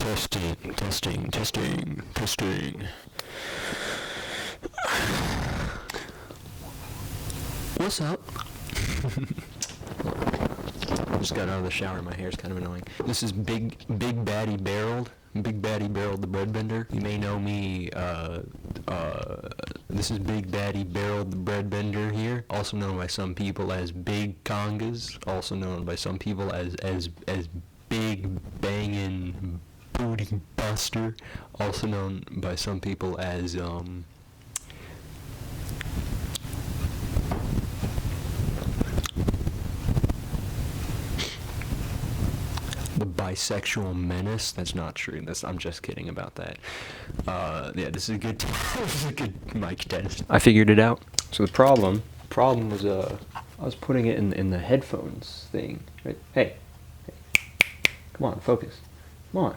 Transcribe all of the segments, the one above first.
Testing. What's up? I just got out of the shower. My hair's kind of annoying. This is Big Baddie Barreled. Big Baddie Barreled the Breadbender. You may know me, this is Big Baddie Barreled the Breadbender here, also known by some people as Big Congas, also known by some people as Big Bangin' Booty Buster, also known by some people as, the bisexual menace. That's not true. I'm just kidding about that. Yeah, this is a good this is a good mic test. I figured it out. So the problem was I was putting it in the headphones thing. Right? Hey, come on, focus. Come on.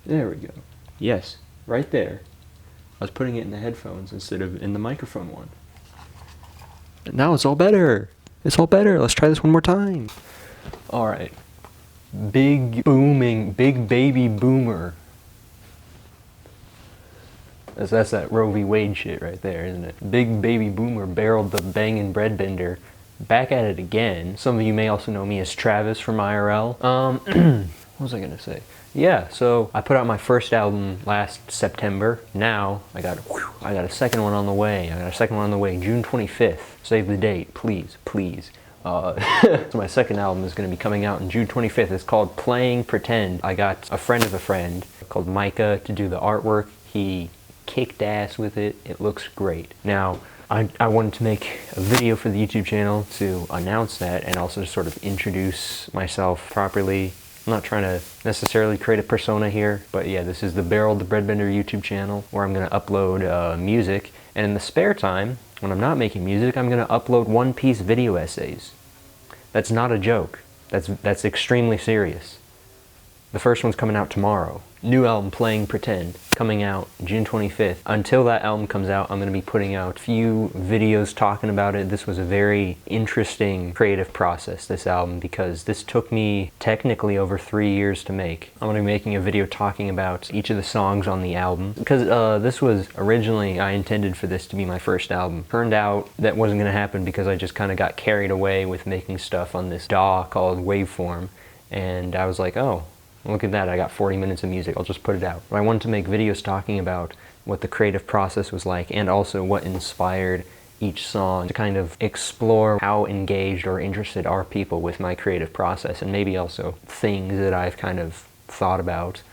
There we go. Yes, right there. I was putting it in the headphones instead of in the microphone one. And now it's all better. It's all better. Let's try this one more time. All right. Big baby boomer. That's that Roe v. Wade shit right there, isn't it? Big baby boomer barreled the bangin' breadbender. Back at it again. Some of you may also know me as Travis from IRL. What was I gonna say? Yeah, so I put out my first album last September. Now I got a second one on the way. June 25th. Save the date, please. So my second album is going to be coming out on June 25th. It's called Playing Pretend. I got a friend of a friend called Micah to do the artwork. He kicked ass with it. It looks great. Now, I wanted to make a video for the YouTube channel to announce that and also to sort of introduce myself properly. I'm not trying to necessarily create a persona here, but yeah, this is the Barrel the Breadbender YouTube channel where I'm going to upload music. And in the spare time, when I'm not making music, I'm going to upload one-piece video essays. That's not a joke. That's extremely serious. The first one's coming out tomorrow. New album, Playing Pretend, coming out June 25th. Until that album comes out, I'm going to be putting out a few videos talking about it. This was a very interesting creative process, this album, because this took me technically over 3 years to make. I'm going to be making a video talking about each of the songs on the album, because this was originally, I intended for this to be my first album. Turned out that wasn't going to happen because I just kind of got carried away with making stuff on this DAW called Waveform, and I was like, oh, look at that, I got 40 minutes of music, I'll just put it out. But I wanted to make videos talking about what the creative process was like and also what inspired each song to kind of explore how engaged or interested are people with my creative process, and maybe also things that I've kind of thought about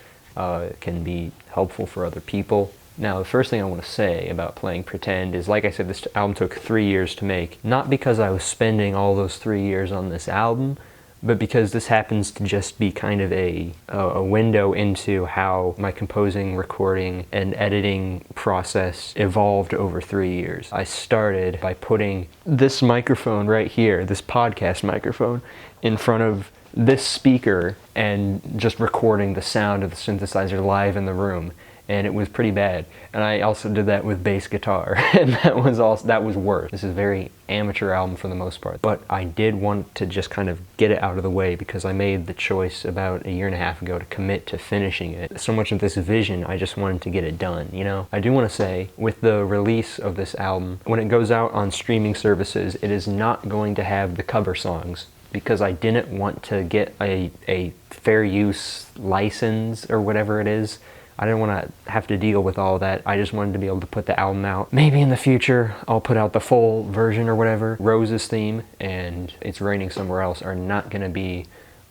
can be helpful for other people. Now, the first thing I want to say about Playing Pretend is, like I said, this album took 3 years to make. Not because I was spending all those 3 years on this album, but because this happens to just be kind of a window into how my composing, recording, and editing process evolved over 3 years. I started by putting this microphone right here, this podcast microphone, in front of this speaker and just recording the sound of the synthesizer live in the room. And it was pretty bad. And I also did that with bass guitar, and that was worse. This is a very amateur album for the most part. But I did want to just kind of get it out of the way because I made the choice about 1.5 years ago to commit to finishing it. So much of this vision, I just wanted to get it done, you know? I do want to say, with the release of this album, when it goes out on streaming services, it is not going to have the cover songs, because I didn't want to get a fair use license or whatever it is. I didn't want to have to deal with all that. I just wanted to be able to put the album out. Maybe in the future, I'll put out the full version or whatever. Rose's theme and It's Raining Somewhere Else are not going to be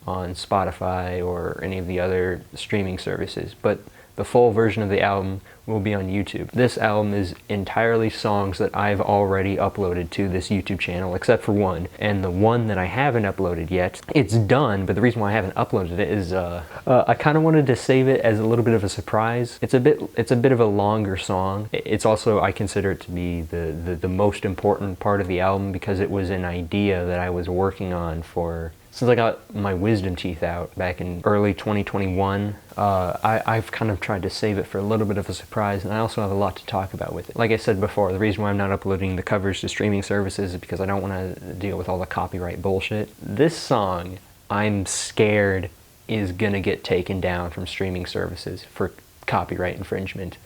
on Spotify or any of the other streaming services, but the full version of the album will be on YouTube. This album is entirely songs that I've already uploaded to this YouTube channel, except for one. And the one that I haven't uploaded yet, it's done, but the reason why I haven't uploaded it is I kind of wanted to save it as a little bit of a surprise. It's a bit of a longer song. It's also, I consider it to be the most important part of the album because it was an idea that I was working on for since I got my wisdom teeth out back in early 2021. I've kind of tried to save it for a little bit of a surprise, and I also have a lot to talk about with it. Like I said before, the reason why I'm not uploading the covers to streaming services is because I don't want to deal with all the copyright bullshit. This song, I'm scared is gonna get taken down from streaming services for copyright infringement.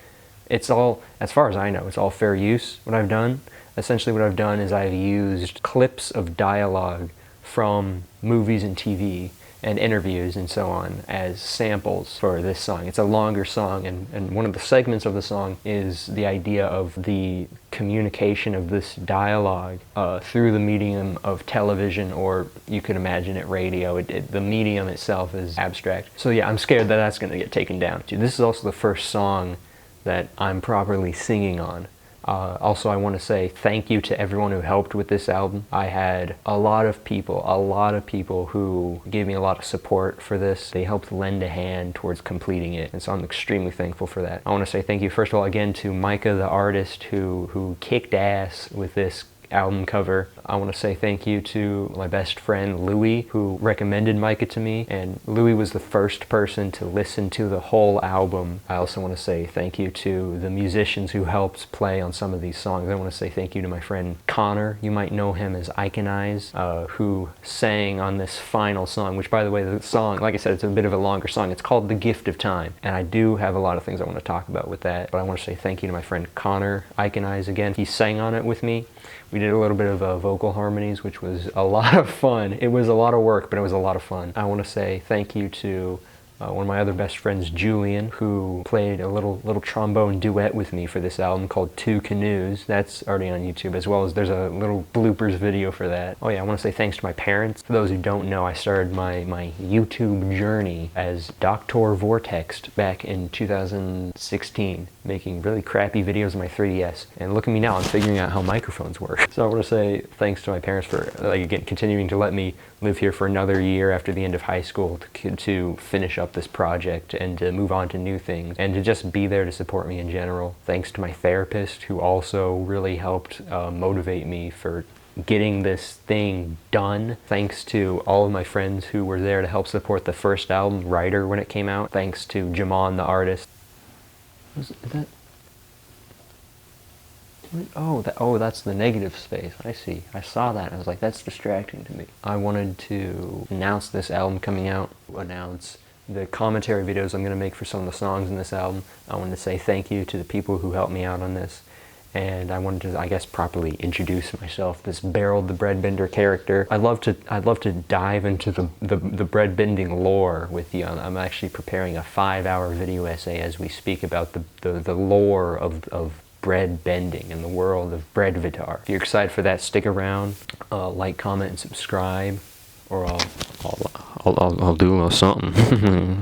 It's all, as far as I know, it's all fair use, what I've done. Essentially what I've done is I've used clips of dialogue from movies and TV and interviews and so on as samples for this song. It's a longer song, and one of the segments of the song is the idea of the communication of this dialogue through the medium of television, or you could imagine it radio. The medium itself is abstract. So yeah, I'm scared that that's gonna get taken down. This is also the first song that I'm properly singing on. Also, I want to say thank you to everyone who helped with this album. I had a lot of people who gave me a lot of support for this. They helped lend a hand towards completing it, and so I'm extremely thankful for that. I want to say thank you, first of all, again to Micah, the artist, who kicked ass with this album cover. I want to say thank you to my best friend Louie, who recommended Micah to me, and Louie was the first person to listen to the whole album. I also want to say thank you to the musicians who helped play on some of these songs. I want to say thank you to my friend Connor. You might know him as Iconize, who sang on this final song, which, by the way, the song, like I said, it's a bit of a longer song. It's called The Gift of Time, and I do have a lot of things I want to talk about with that, but I want to say thank you to my friend Connor Iconize again. He sang on it with me. We did a little bit of vocal harmonies, which was a lot of fun. It was a lot of work, but it was a lot of fun. I want to say thank you to one of my other best friends, Julian, who played a little trombone duet with me for this album called Two Canoes. That's already on YouTube, as well as there's a little bloopers video for that. Oh yeah, I want to say thanks to my parents. For those who don't know, I started my YouTube journey as Dr. Vortex back in 2016, making really crappy videos on my 3DS. And look at me now, I'm figuring out how microphones work. So I want to say thanks to my parents for, like, again, continuing to let me live here for another year after the end of high school to finish up this project and to move on to new things and to just be there to support me in general. Thanks to my therapist, who also really helped motivate me for getting this thing done. Thanks to all of my friends who were there to help support the first album, Writer, when it came out. Thanks to Jamon, the artist. Is that... Oh, that's the negative space. I see. I saw that. I was like, that's distracting to me. I wanted to announce this album coming out, announce the commentary videos I'm going to make for some of the songs in this album. I wanted to say thank you to the people who helped me out on this. And I wanted to, I guess, properly introduce myself, this Beryl the Breadbender character. I'd love to dive into the bread bending lore with you. I'm actually preparing a 5-hour video essay as we speak about the lore of bread bending in the world of Breadvitar. If you're excited for that, stick around, like, comment, and subscribe, or I'll do a little something.